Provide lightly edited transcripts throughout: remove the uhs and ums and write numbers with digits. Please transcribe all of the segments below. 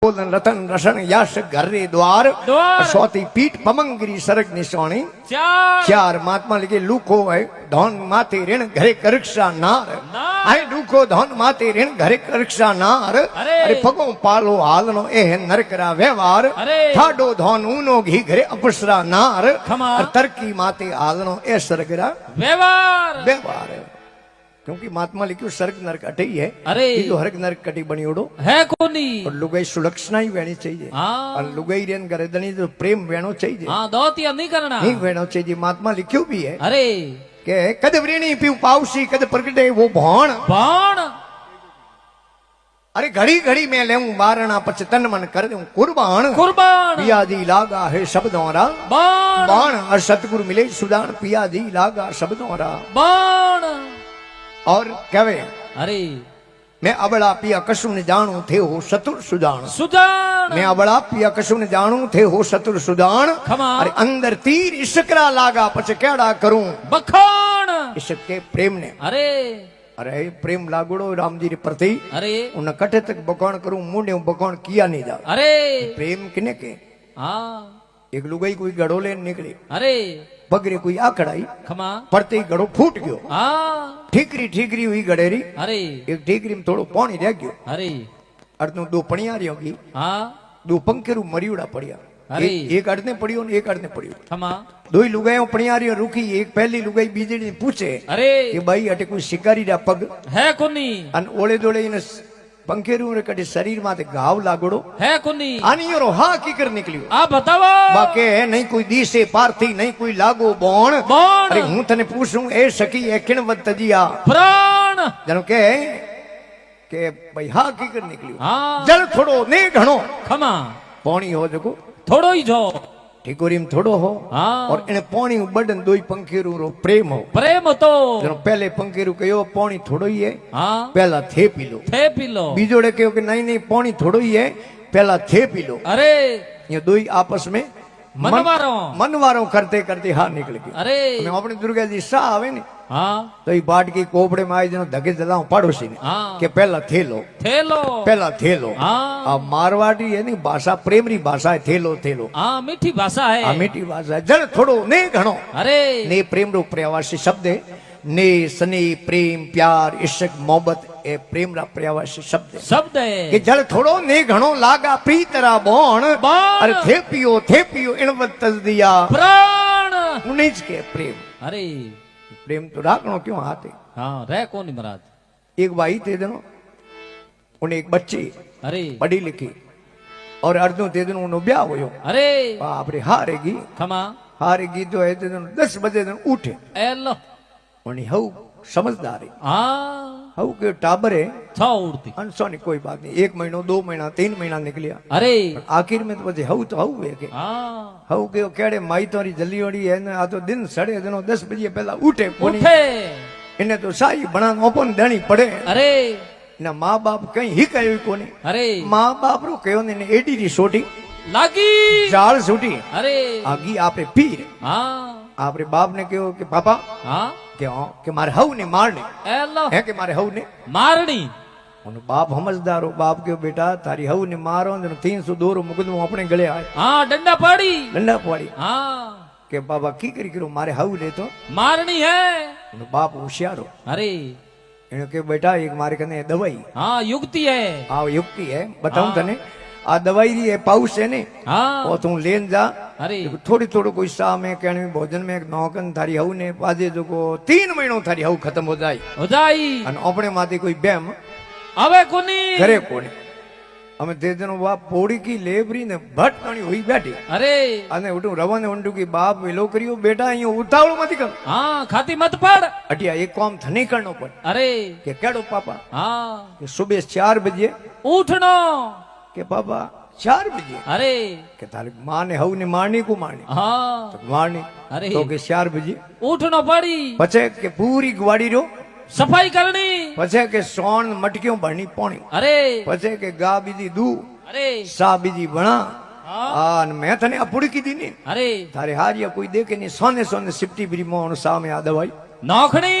रतन रसन यश घर्रे द्वार सौती पीठ पमंगरी सरग निशानी चार महात्मा लिखे लूखो है धन माते ऋण घरे करिक्षा नार आए लूखो धन माते ऋण घरे करिक्षा नार अरे पगो पालो हालनो एह नरकरा व्यवहार ठाडो धन ऊनो घी घरे अपसरा नार तरकी माते हालनो ए सरगरा व्यवहार व्यवहार क्योंकि महात्मा लिखियो स्वर्ग नरक अटे ही है। अरे जो हरक नरक कटी बनी उड़ो है कोनी और लुगाई सुलक्षणा ही वेणी चाहिए और लुगाई रेन गरदनी जो प्रेम वेणो चाहिए हां दौतिया नहीं करना नहीं वेणो चाहिए महात्मा लिखियो भी है। अरे के कद व्रेणी पीऊ पावसी कद प्रगटे वो भौण भौण अरे घड़ी घड़ी में लेऊं बारणा पछ तन मन कर दूं कुर्बान कुर्बान पियाजी लागा है शब्दोंरा बाण बाण और सतगुरु मिले सुदान पियाजी लागा शब्दोंरा बाण और कहे अरे मैं अबड़ा पिया कशु ने जानू थे हो शत्रु सुदान सुदान मैं अबड़ा पिया कशु ने जानू थे हो शत्रु सुदान अरे अंदर तीर इशकरा लागा पछ केड़ा करूं बखान इश्क के प्रेम ने अरे अरे प्रेम लागुड़ो राम जी रे प्रति अरे उन कटे तक बखान करूं मुंडे बखान किया नहीं जा अरे प्रेम किने के हां एक लुगाई कोई गड़ोले निकली अरे बगरे कोई आकड़ाई खमा पड़ते ही गड़ो फूट गयो ठीकरी ठीकरी हुई गड़ेरी अरे एक ठीकरी में थोड़ो पानी रह गयो अरे अर्धो दो पणियारी होगी दो पंखेरू मरियोड़ा पड़िया अरे एक अर्धने पड़ियो ने एक अर्धने पड़ियो खमा दो ही लुगाई पणियारी रुकी एक पहली लुगाई बीजे ने पूछे अरे कि भाई अटे कोई शिकारी रा पग है कोनी अन ओले दोले इन पंखेरू रे कटे शरीर माथे घाव लागड़ो है कोनी आनियो हा की कर निकलियो आ बताओ बाके नहीं कोई दी से पार्थी नहीं कोई लागो बोण अरे हूं तने पूछूं ए सखी ए किणवत तजिया प्राण जनो के भाई हा की कर निकलियो जल थोड़ो ने घणो खमा पानी हो जको थोड़ो ही जो ठिकोरीम थोड़ो हो और इने पानी बडन दोई पंखेरू रो प्रेम हो तो जनो पहले पंखेरू कयो पानी थोड़ो ही है पहला थे पी लो बीजोड़े कयो कि नहीं नहीं पानी थोड़ो ही है पहला थे पी लो अरे ये दोई आपस में मनवारो करते करते हार निकल गए अरे मैं अपने दुर्गा जी सा आवे ने तो ये बाट की कोपड़े में आई जनो धके जलाऊं पड़ोसी ने के पहला थेलो पहला थेलो अब मारवाड़ी है नी भाषा प्रेमरी भाषा है थेलो मीठी भाषा है मीठी भाषा है जल थोड़ो ने घणो अरे ने प्रेम रो प्रवासी शब्द है ने स्नेह प्रेम प्यार इश्क मोहब्बत ए प्रेम रा प्रवासी शब्द है कि जल थोड़ो ने घणो लागा प्रीतरा बोण अरे थे पियो इणवत तजदिया प्राण उन्नीच के प्रेम अरे प्रेम तो राखनो क्यों हाथे हाँ रह कौन महाराज एक भाई थे दिनों उन्हें एक बच्ची अरे पढ़ी लिखी और अर्धों थे दिनों उन्हें ब्याह हुयो अरे बाप रे हारेगी खमा हारेगी तो है 10 बजे दिन उठे एलो उन्हें हऊ समझदार हऊ के टाबरे था उड़ती अनसोनी कोई बात नहीं 1 महीनो 2 महीना 3 महीना निकलिया अरे आखिर में तो बजे हऊ तो हऊ है के हऊ के केड़े माई तोरी जल्दी होड़ी है ना आ तो दिन सड़े दिनों 10 बजे पहला उठे इन्हें तो साई बना ओपन देनी पड़े अरे ना माँ बाप कहीं ही कयो कोनी अरे माँ बाप रो कयो ने एडी री सोटी लागी जाल सूटी अरे आगी आपे पीर आपरे बाप ने कहो कि पापा क्यों कि मारे हऊ ने मारनी है कि मारे हऊ ने मारनी उन बाप समझदार हो बाप क्यों बेटा तारी हऊ ने मारो 302 रो मुकदमो अपने गले आए डंडा पाड़ी के बाबा की करी करो मारे हऊ ले तो मारनी है उन बाप होशियारो अरे इने के बेटा एक मारे कने दवाई युक्ति है युक्ति है बताऊं तने आ दवाई री है पाउस है ने वो तू लेन जा अरे थोड़ी थोड़ो कोई सा में कहने भोजन में नौकन थारी हऊ ने पाजे जो को 3 महीनों थारी हऊ खत्म हो जाई अन अपने माथे कोई बेम आवे कोनी करे कोनी हमें दे देनो वा पोड़ी की लेबरी ने भट कणी हुई बैठी अरे अने उठू रवन उंडू की बाप वेलो करियो बेटा यो उतावळ मत कर खाती मत पड़ अटिया एक काम थने करनो पड़ अरे के केड़ो पापा के सुबह 4 बजे उठनो के पापा 4 बजे अरे के तारी मां ने हऊ ने मारनी को मारनी तो मारनी अरे तो के 4 बजे उठनो पड़ी पछे के पूरी ग्वाड़ी रो सफाई करनी पछे के सोन मटकियों भरनी पानी अरे पछे के गा बीजी दू अरे सा बीजी बना आन मैं तने अपुड़ी की दी नहीं अरे थारे हारिया कोई देखे नहीं सोने सोने सिप्टी बिरी मोहन सा में आ दवाई नौखनी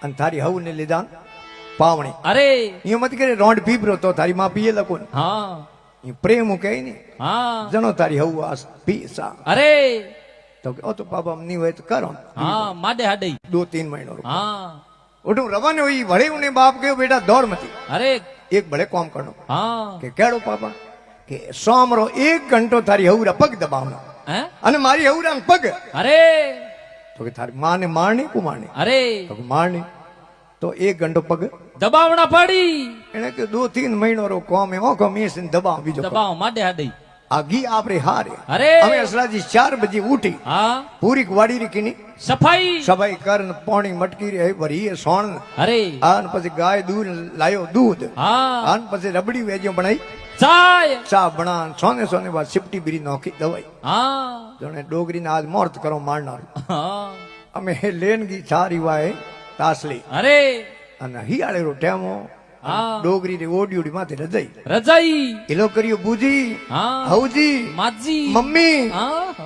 अन थारी हऊ ने ले जान पावणी अरे ये मत करे रोंड पीप रो तो थारी मां पिए लकोन એ પ્રેમ કહે ને હા જણો તારી હવું આ પીસા અરે તો કે ઓ તો પાપા નહીં હોય તો કરો હા માડે હાડે 2-3 મહિનો હા ઉઠું રવાને હોય ભલે ઉને બાપ ગયો બેટા દોડ મતી અરે એક ભલે કોમ કરનો હા કે કેડો પાપા કે સોમરો 1 ઘંટો તારી હવરા પગ દબાવનો હે અને મારી હવરા પગ અરે તો કે તારી માને મારણી કુમારણી અરે તો કે મારણી તો 1 ઘંટો પગ દબાવણા પડી એને કે 2-3 મહિનો રો કોમ એ ઓકો મીસ દબાવ બીજો દબાવ માડે હાડે આ ઘી આપરે હારે અરે અમે અસલાજી 4 બજે ઉઠી હા પૂરી વાડી રીકીની સફાઈ સફાઈ કરન પાણી મટકી રે ભરી એ સોણ અરે આન પછી ગાય દૂધ લાયો દૂધ હા આન પછી રબડી વેજો બનાઈ ચાય ચા બના સોને સોને બાદ સિપટી બીરી નોખી દવાઈ હા જણે ડોગરીને આજ મોર્ત કરો મારનાર હા અમે લેનગી ચારી વાય તાસલી અરે અને હિયાળે રો ટેમો હા ડોગરી રે ઓડી માથે રજાઈ રજાઈ એલો કર્યો બુજી હા હવજી માજી મમ્મી હા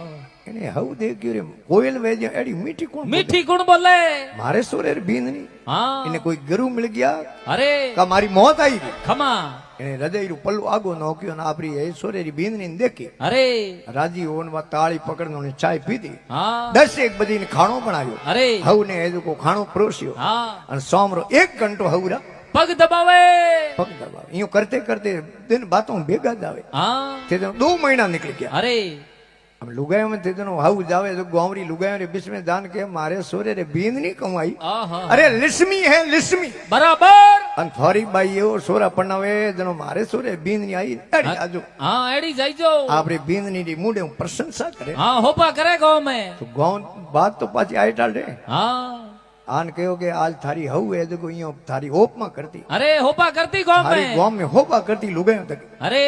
એને હવ દેખ્યું રે કોયલ વેજે એડી મીઠી કોણ મીઠી કોણ બોલે મારે સોરે બીંદની હા એને કોઈ ગરુ મિલ ગયા અરે કા મારી મોત આવી ગઈ ખમા એને રજાઈરું પલ્લું આગો નોક્યો અને આપરી એ સોરેરી બીંદની દેખી અરે રાજી ઓનમાં તાળી પકડનો ને ચાય પીધી હા 10 બધી ખાણો બનાવ્યો અરે હવ ને એ લોકો ખાણો પરોસ્યો હા અને સોમરો 1 ઘંટો હવરા પગ દબાવે પગ દબાવે यूं करते करते दिन बातों भेगा जावे હા ते 2 महीना निकल गया અરે अब लुगायो में ते दोनों हाउ जावे तो गोवरी लुगायो रे बीच में जान के मारे सोरे रे बींद नहीं कमाई આહા अरे लिस्मी है लिस्मी બરાબર अन थोड़ी बाई एवो सोरा पन्नावे जनो मारे सोरे बींद नहीं आई अड़ी आजो હા એડી જાઈજો आपरे बींद नी री मुंडे प्रशंसा करे હા હોપા કરે ગાँव में तो गाँव बात तो पाછી आई टाल रे હા आन कहो के आज थारी हऊ है जो यूं थारी होप में करती अरे होपा करती गाँव थारी में गाँव में होपा करती लुगायो तक अरे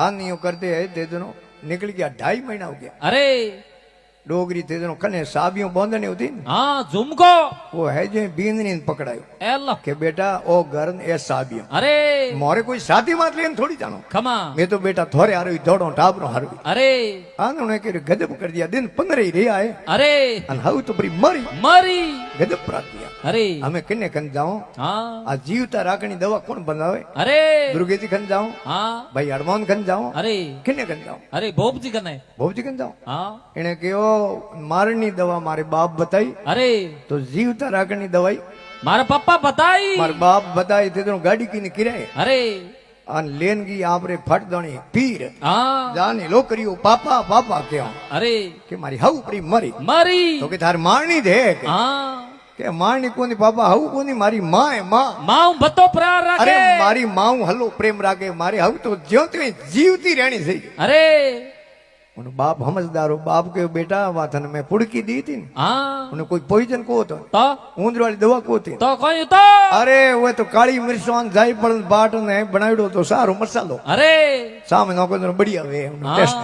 आन यूं करते है ते दोनों निकल गया 2.5 महीना हो गया अरे डोगरी थे दोनों कने साबियों बांधने होती न हाँ झुमको वो है जो बींदनी ने पकड़ायो एल्ला के बेटा ओ घर ए साबियों अरे मोरे कोई साथी मात लेन थोड़ी जानो खमा मैं तो बेटा थोड़े हारो दौड़ो टाबरो हारो अरे आने के गजब कर दिया दिन 15 ही रहा है अरे अन हाउ तो बड़ी मरी मरी गजब प्राप्त किया अरे हमें किन्ने कन जाओ हाँ आ जीवता राखनी दवा कौन बनावे अरे दुर्गे जी कन जाओ हाँ भाई हनुमान कन जाओ अरे किन्ने कन जाओ अरे भोप जी कने भोप जी कन जाओ हाँ इन्हें कहो मारनी दवा मारे बाप बताई अरे तो जीवता राखनी दवाई मारा पप्पा बताई मारे बाप बताई थे तो गाड़ी की किराए अरे अन लेन की आपरे फट दणी पीर हाँ जाने लो करियो पापा पापा क्यों अरे के मारी हाउ परी मरी मरी तो के थार मारनी दे हाँ के मारनी कोनी पापा हाउ कोनी मारी मां है मां माऊ बतो प्रार अरे रखे मारी मां हलो प्रेम राखे मारी हाउ तो ज्योति जीवती रहनी सही अरे उन बाप समझदारो बाप के बेटा वाथन में पुड़की दी थी हाँ उन्हें कोई पॉइजन को तो तो ऊंदर वाली दवा को थी तो कोई तो अरे वो तो काली मिर्चान जाई पड़ बाट ने बनावड़ो तो सारो मसालो अरे सामे नो को बढ़िया वे हाँ टेस्ट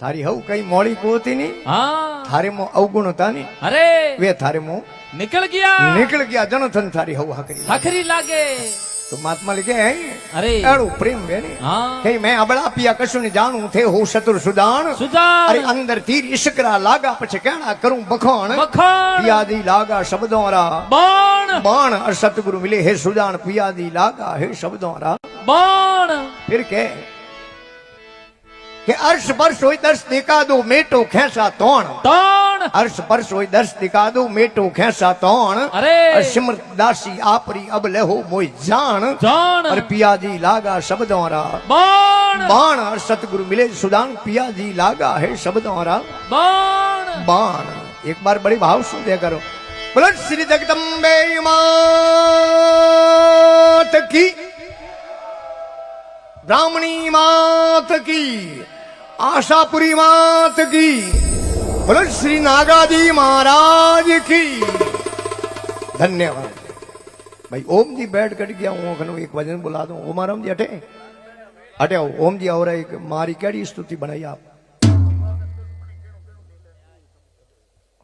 थारी हऊ कई मोड़ी को होती नहीं हाँ थारे मो अवगुण होता नहीं अरे वे थारे मो निकल गया निकल गया जनथन थारी हऊ हकरी हखरी लागे तो महात्मा लिखे हैं अरे एड़ो प्रेम वे नहीं हाँ कहीं मैं अबड़ा पिया कशु ने जानू थे हो शत्रु सुदान सुधार अरे अंदर तीर इश्करा लागा पछे कहना करूं बखान बखान पियादी लागा शब्दों रा बाण बाण और सतगुरु मिले हे सुदान पियादी लागा हे शब्दों रा बाण फिर के अर्श परश होई दर्श दिखा दो मेटो खेसा तोण तोण अर्श परश होई दर्श दिखा दो मेटो खेसा तोण अरे सिमरत दासी आपरी अब लेहो मोई जान जान और पियाजी लागा शब्दों रा बाण बाण और सतगुरु मिले सुदान पियाजी लागा है शब्दों रा बाण बाण एक बार बड़ी भाव सुन दिया करो बोलो श्री जगदम्बे मात की ब्राह्मणी मात की आशापुरी मात की बोलो श्री नागाजी महाराज की धन्यवाद भाई ओम जी बैठ कट गया हूँ एक भजन बुला दो ओम आराम जी अटे अटे आओ ओम जी और एक मारी कैडी स्तुति बनाई आप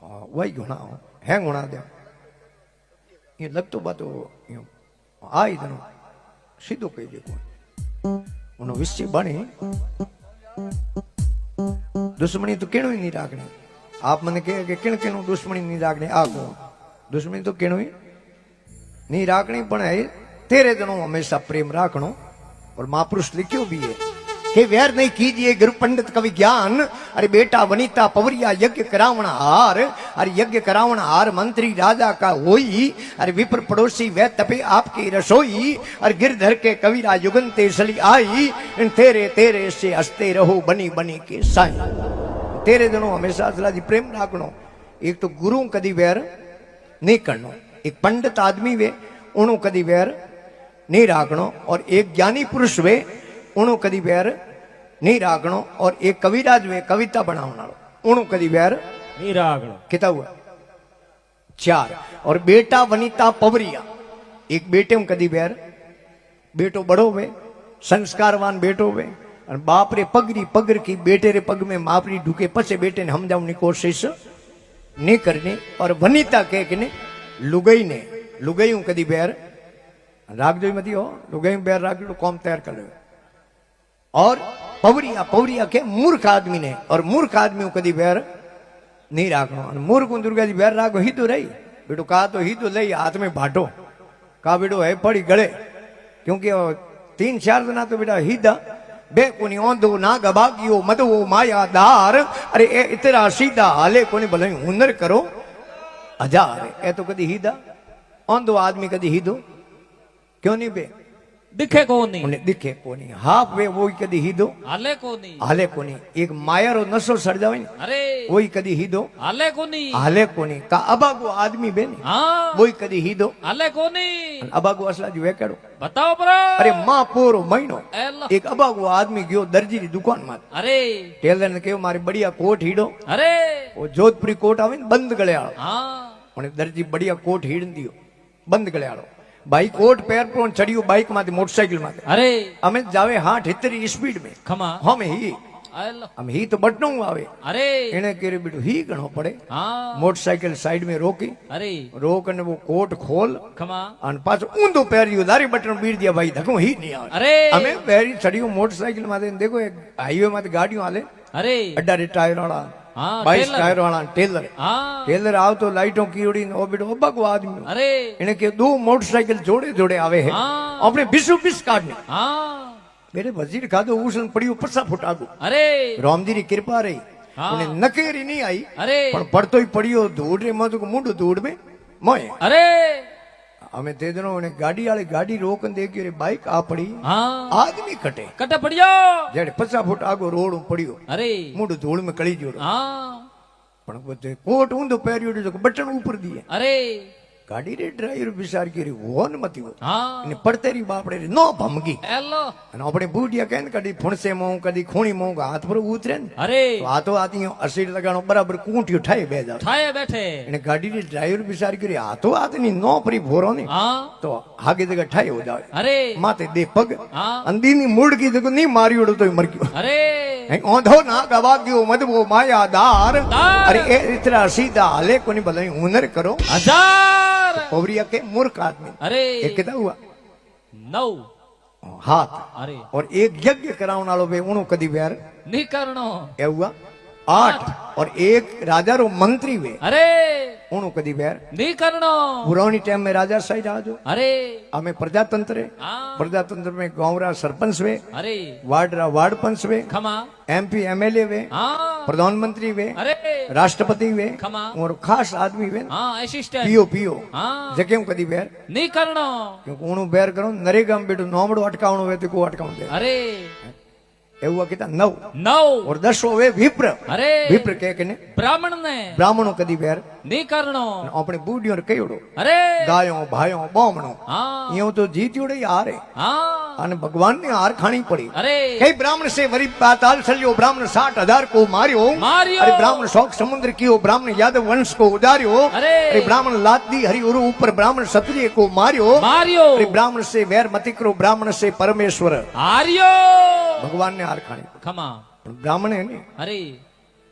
हाँ वही गुणा हैंग होना दे ये लग तो बात आई तनो सीधो कही देखो उन्होंने विषय बने दुश्मनी तो केणो ही नहीं राखनी आप मैंने कहे कि किण केणो दुश्मनी नहीं राखनी आ को दुश्मनी तो केणो ही नहीं राखनी पण है तेरे जनो हमेशा प्रेम राखनो और महापुरुष लिखियो भी है कि वैर नहीं कीजिए गुरु पंडित कवि ज्ञान। अरे बेटा वनिता पवरिया यज्ञ करावण हार। अरे यज्ञ करावण हार मंत्री राजा का होई। अरे विप्र पड़ोसी वह तपे आपकी रसोई। अरे गिरधर के कविरा युगंते सली आई। इन तेरे तेरे से हंसते रहो बनी बनी के साई। तेरे दोनों हमेशा सलाह जी प्रेम राखनो। एक तो गुरु कदी वैर नहीं करनो, एक पंडित आदमी वे उन्हों कदी वैर नहीं राखनो, और एक ज्ञानी पुरुष वे उन्हों कदी वैर नहीं राखनो, और एक कविराज वे कविता बनावना उन्हों कदी वैर नहीं राखनो। कितना हुआ 4। और बेटा वनिता पवरिया, एक बेटे में कदी वैर, बेटो बड़ो वे संस्कारवान बेटो वे, और बाप रे पगरी पगर की बेटे रे पग में मापरी ढूके पचे बेटे ने समझावनी कोशिश नहीं करनी। और वनिता के ने लुगई ने लुगई कदी बैर राख जो मती हो, लुगई बैर राख लो कौम तैयार कर लो। और पवरिया पवरिया के मूर्ख आदमी ने, और मूर्ख आदमी कदी बैर नहीं राखनो। मूर्ख दुर्गा जी बैर राखो ही तो रही बेटो कहा तो ही तो लई हाथ में बांटो का बेटो है पड़ी गड़े, क्योंकि 3-4 दिन तो बेटा ही दा बे कोनी औंधो ना गबागियो मदवो मायादार। अरे ए इतरा सीधा हाले कोनी भले हुनर करो 1000। ए तो कदी हीदा औंधो आदमी कदी हीदो क्यों नहीं बे दिखे कोनी, उन्हें दिखे कोनी। हाफ वे वो कदी हीदो हाले कोनी, हाले कोनी। एक मायर और नशो सड़जावे अरे वही कदी हीदो हाले कोनी, हाले कोनी। का अबागो आदमी बे ने हाँ वही कदी हीदो हाले कोनी। अबागो असला जो वे करो बताओ पर अरे मां पोरो महीनो एला। एक अबागो आदमी गयो दर्जी की दुकान में, अरे टेलर ने कहो मारी बढ़िया कोट हीडो। अरे वो जोधपुरी कोट आवे ने बंद गळियाळो, हाँ उन्हें दर्जी बढ़िया कोट हीड़ दियो बंद गळियाळो। भाई कोट पैर पर चढ़ियो बाइक माथे मोटरसाइकिल माथे, अरे हमें जावे 60-70 स्पीड में खमा हम ही एला। हम ही तो बटनो आवे। अरे इन्हें केरे बेटो ही गणो पड़े। हाँ मोटरसाइकिल साइड में रोकी, अरे रोक ने वो कोट खोल खमा अन पाछो ऊंधो पैरियो दारी बटन बीड़ दिया। भाई धको ही नहीं आवे। अरे हमें पैरी चढ़ियो मोटरसाइकिल माथे देखो एक हाईवे माथे गाड़ियों आले अरे अड्डा रे टायर वाला हाँ 22 टेलर। टायर वाला टेलर हाँ टेलर आओ तो लाइटों की उड़ी ओ बेटो ओ बगवा आदमी अरे इन्हें के 2 मोटरसाइकिल जोड़े जोड़े आवे है हाँ। अपने बिसु बिस काटने। हाँ मेरे वजीर का तो उसन पड़ियो 50 फुट आगू अरे राम जी की कृपा रही। हाँ। उन्हें नकेरी नहीं आई अरे पर पड़तो ही पड़ियो धूड़ रे मत को मुंड धूड़ में मोए। अरे हमें ते दिनों उन्हें गाड़ी वाले गाड़ी रोकन देखी रे बाइक आ पड़ी हाँ आदमी कटे कटे पड़ियो जेड़े 50 फुट आगो रोड पड़ियो अरे मुंड धूड़ में कड़ी जोड़ो। हाँ पण पोते कोट ऊंधो पैरियो जो बटन ऊपर दिए अरे गाड़ी रे ड्राइवर विचार की वो न मती हो हाँ ने पड़ते री बापड़े रे नो भमगी एलो અને આપણે બુડિયા કહે ને કદી ફણસે માં કદી ખૂણી માં હાથ પર ઉતરે ને अरे તો હાથો હાથી અસીડ લગાણો બરાબર કૂંટિયો ઠાઈ બે જાવ ठाए बैठे એને ગાડી રે ડ્રાઈવર વિચાર કરી હાથો હાથ ની નો પરી ભોરો ને हाँ તો હાગે જગ્યા ઠાઈ હો જાવે अरे માથે દે પગ हाँ અંદી ની મૂડ की देखो नहीं मारियोड़ो तो मर गयो अरे ओंधो ना गवा गयो मदबो मायादार। दार। अरे ए इतना सीधा हाले कोनी भले हुनर करो 1000 पवरिया के मूर्ख आदमी। अरे एक कितना हुआ 9 हाथ अरे और एक यज्ञ करावण वालो बे उनो कदी व्यार नहीं करनो ए हुआ 8 और एक राजा रो मंत्री वे अरे उनो कदी व्यार नहीं करनो पुरानी टाइम में राजा सही राजो अरे हमें प्रजातंत्र है। हाँ प्रजातंत्र में गांव रा सरपंच वे अरे वार्ड रा वार्ड पंच वे खमा एमपी एमएलए वे हाँ प्रधानमंत्री वे अरे राष्ट्रपति वे खमा और खास आदमी वे हाँ असिस्टेंट पीओ पीओ हाँ जके कदी व्यार नहीं करनो क्योंकि उनो बैर करो नरेगा में बेटो नोमड़ो अटकावणो वे तो को अटकावण दे अरे एवुआ किता 9 9 और 10 वे विप्र अरे विप्र के कने ब्राह्मण ने ब्राह्मणों कदी व्यार नहीं करनो अपने बूढ़ियों रे कयोड़ो अरे गायों भाइयों बोमणो हाँ यूं तो जीत्योड़े हार है हाँ અને ભગવાન ને હાર ખાણી પડી। अरे कई ब्राह्मण से वरी पाताल चलियो ब्राह्मण 60,000 को मारियो। मारियो। अरे ब्राह्मण शौक समुद्र कियो ब्राह्मण यादव वंश को उदारियो। अरे ब्राह्मण लात दी हरि उरु ऊपर ब्राह्मण क्षत्रिय को मारियो। मारियो अरे ब्राह्मण से वैर मति करो ब्राह्मण से परमेश्वर। हारियो भगवान ने हार खाणी खमा ब्राह्मण है ने अरे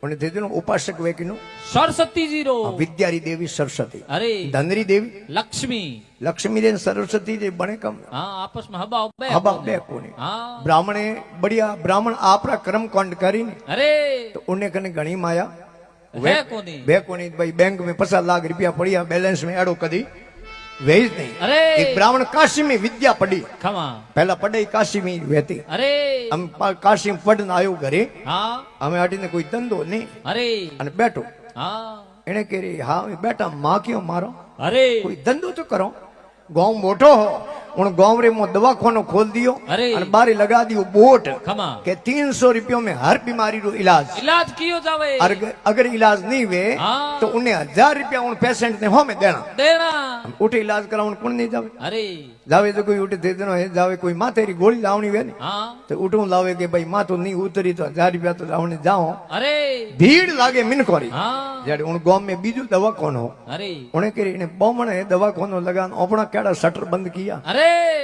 उन्हें दे देनो उपासक वेकिनो सरस्वती जीरो विद्यारी देवी सरस्वती अरे धनरी देवी लक्ष्मी लक्ष्मी देन सरस्वती जे बने कम हाँ आपस में हबा उबे हबा बे कोनी हाँ ब्राह्मणे बढ़िया ब्राह्मण आपरा कर्म कांड करीने अरे तो उन्हें कने घणी माया है कोनी बे कोनी भाई बैंक में 50 लाख रुपया पड़िया बैलेंस में एड़ो कदी વેજ નહીં અરે એક બ્રાહ્મણ કાશી में વિદ્યા પડી ખમા પહેલા પડાઈ કાશી में વહેતી અરે આમ કાશી પડને આવ્યો ઘરે હા અમે હટીને કોઈ ધંધો નહીં અરે અને બેઠો હા એને કરી હા બેટા માં કયો મારો અરે कोई धंधो तो करो गांव मोटो हो उन गांव रे मो दवाखानो खोल दियो अरे और बारी लगा दियो बोट खमा के 300 रुपयों में हर बीमारी रो इलाज इलाज कियो जावे अगर इलाज नहीं वे हाँ। तो उन्हें 1000 रुपया उन पेशेंट ने हो में देना उठे इलाज करावन कौन नहीं जावे अरे जावे तो कोई उठे दे देनो है जावे कोई माँ तेरी गोली लावनी वे ने हाँ तो उठूं लावे के भाई माँ तो नहीं उतरी तो 1000 रुपया तो लावने जाओ अरे भीड़ लागे मिनकोरी हाँ जड़े उन गांव में बीजू दवाखानो अरे उन्हें करी ने बमणे दवाखानो लगान अपना केड़ा शटर बंद किया अरे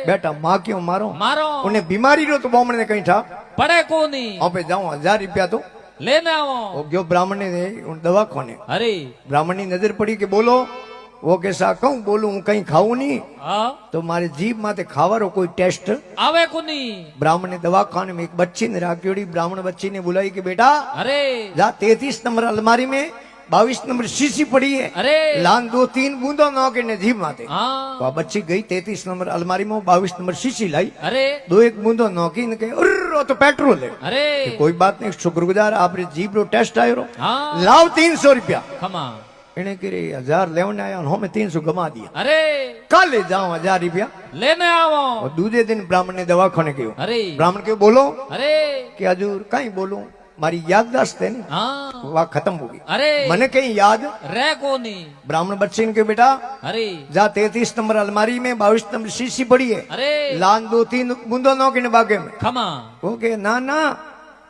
बेटा माँ क्यों मारो मारो उन्हें बीमारी रो तो बमणे ने कहीं था पड़े को नहीं पे जाऊं 1000 रुपया तो लेने आओ वो गयो ब्राह्मण ने उन दवाखाने अरे ब्राह्मण की नजर पड़ी कि बोलो वो कैसा कहूं बोलूं हूं कहीं खाऊं नहीं हाँ तो मारे जीभ माथे खावारो कोई टेस्ट आवे को नहीं ब्राह्मण ने दवाखाने में एक बच्ची ने राखी ब्राह्मण बच्ची ने बुलाई कि बेटा अरे जा 33 नंबर अलमारी में 22 नंबर शीशी पड़ी है अरे लान 2-3 बूंदो नौके ने जीभ माथे हाँ तो आ बच्ची गई 33 नंबर अलमारी में 22 नंबर शीशी लाई अरे 2-1 बूंदो नौकी ने कहे उर्र तो पेट्रोल है अरे कोई बात नहीं शुक्रगुजार आपरे जीभ रो टेस्ट आयो रो हाँ लाओ 300 रुपया खमा इन्हें करे 1000 लेने आया और हमें 300 गमा दिया अरे कल ले जाओ 1000 रुपया लेने आओ और दूसरे दिन ब्राह्मण ने दवाखाने गयो अरे ब्राह्मण के बोलो अरे कि हजूर कहीं बोलूं मारी याददाश्त है ना हाँ वह खत्म होगी अरे मने कहीं याद रे को नहीं ब्राह्मण बच्चे ने के बेटा अरे जा 33 नंबर अलमारी में 22 नंबर शीशी पड़ी है अरे लान 2-3 बूंदो नौके ने बागे में खमा ओके ना ना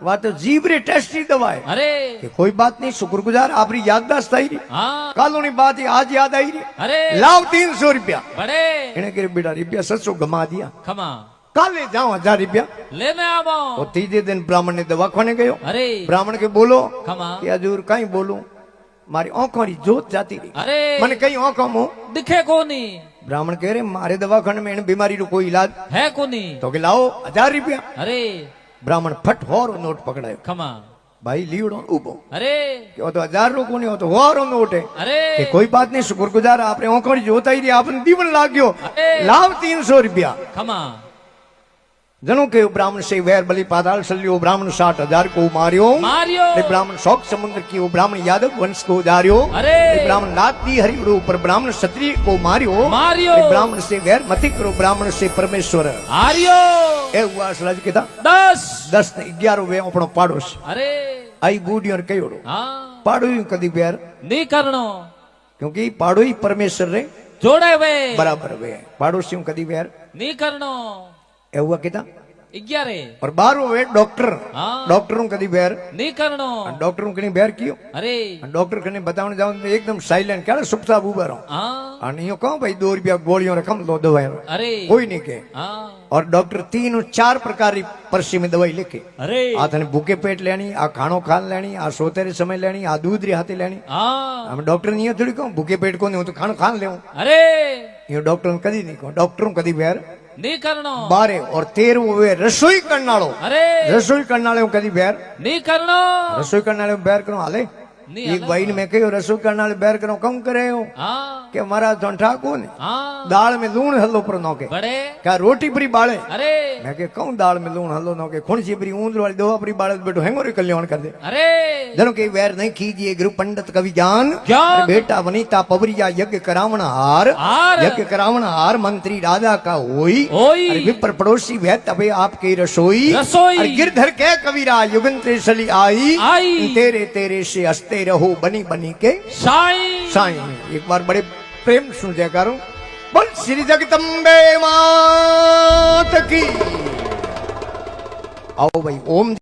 वह तो जीभ रे टेस्ट की दवा है अरे कि कोई बात नहीं शुक्रगुजार आपरी याददाश्त आई रही हाँ कालोनी बात है आज याद आई रही अरे लाओ 300 रुपया बड़े इन्हें करे बेटा रुपया 700 गमा दिया खमा कल ले जाओ 1000 रुपया लेने आओ और तीसरे दिन ब्राह्मण ने दवाखाने गयो अरे ब्राह्मण के बोलो खमा कि हजूर कहीं बोलूं मारी आंखों री जोत जाती रही अरे मैंने कहीं आंखों में दिखे को नहीं ब्राह्मण कह रहे मारे दवाखाने में इन बीमारी रो कोई इलाज है को नहीं तो कि लाओ 1000 रुपया अरे ब्राह्मण फट होरो नोट पकड़ायो खमा भाई लीवड़ो उबो अरे कि वो तो 1000 रो कोनी हो तो होरो नोट है अरे कि कोई बात नहीं शुक्रगुजार आपने आंखों री जोत आई रही आपने दीवन लाग गयो अरे लाओ 300 रुपया खमा जनों के ब्राह्मण से वैर बलि पाताल सल्यो ब्राह्मण 60,000 को मारियो मारियो ते ब्राह्मण शौक समुद्र की वो ब्राह्मण यादव वंश को उजारियो अरे ते ब्राह्मण नाती हरि ऊपर ब्राह्मण क्षत्रिय को मारियो मारियो ते ब्राह्मण से वैर मति करो ब्राह्मण से परमेश्वर आर्यो ए हुआ सराज के था 10 ने 11 वे अपनो पाड़ोश अरे आई बूढ़ी और कयोड़ो हाँ पाड़ोई कदी प्यार नहीं करनो क्योंकि पाड़ोई परमेश्वर रे जोड़े वे बराबर वे पाड़ोसियों कदी प्यार नहीं करनो ए हुआ के था 11 और 12 वे डॉक्टर हाँ डॉक्टरों कदी प्यार नहीं करनो डॉक्टरों कने बैर कियो अरे डॉक्टर कने बतावने जाओ तो एकदम साइलेंट क्या चुपचाप उभा रहो हाँ और नहीं कहो भाई 2 रुपया गोलियों रकम लो दवाई अरे कोई नहीं के हाँ और डॉक्टर 3-4 प्रकार की पर्ची में दवाई लिखे अरे आ थने भूखे पेट लेनी आ खानो खान लेनी आ सोते समय लेनी आ दूध री हाथे लेनी हाँ हम डॉक्टर नहीं थोड़ी कहूँ भूखे पेट को नहीं तो खानो खान ले अरे ये डॉक्टर ने कदी नहीं कहूँ डॉक्टरों कदी बैर नहीं करनो 12 और 13 वे रसोई करनालो अरे रसोई करनाले कदी बैर नहीं करनो रसोई करनाले बैर करो हाले नहीं एक भाई ने मैं कहो रसोई करनाले बैर करो कम करे हो हाँ के महाराज तो ठाको ने हाँ दाल में लूण हल्लो पर नौके बड़े क्या रोटी परी बाले अरे मैं के कहूं दाल में लूण हल्लो नौके खुणसी परी ऊंदर वाली दवा परी बाले बेटो हेंगोरी कल्याण कर दे अरे जनो के वैर नहीं कीजिए गुरु पंडित कवि ज्ञान ज्ञान। बेटा वनीता पवरिया यज्ञ करावण हार हार। यज्ञ करावण हार मंत्री राजा का होई होई। अरे विप्र पड़ोसी वह तबे आपकी रसोई रसोई। अरे गिरधर के कविरा युगंत्र चली आई आई। तेरे तेरे से हंसते रहो बनी बनी के साईं साईं एक बार बड़े प्रेम सुन जय करो बोल श्री जगदम्बे मात की आओ भाई ओम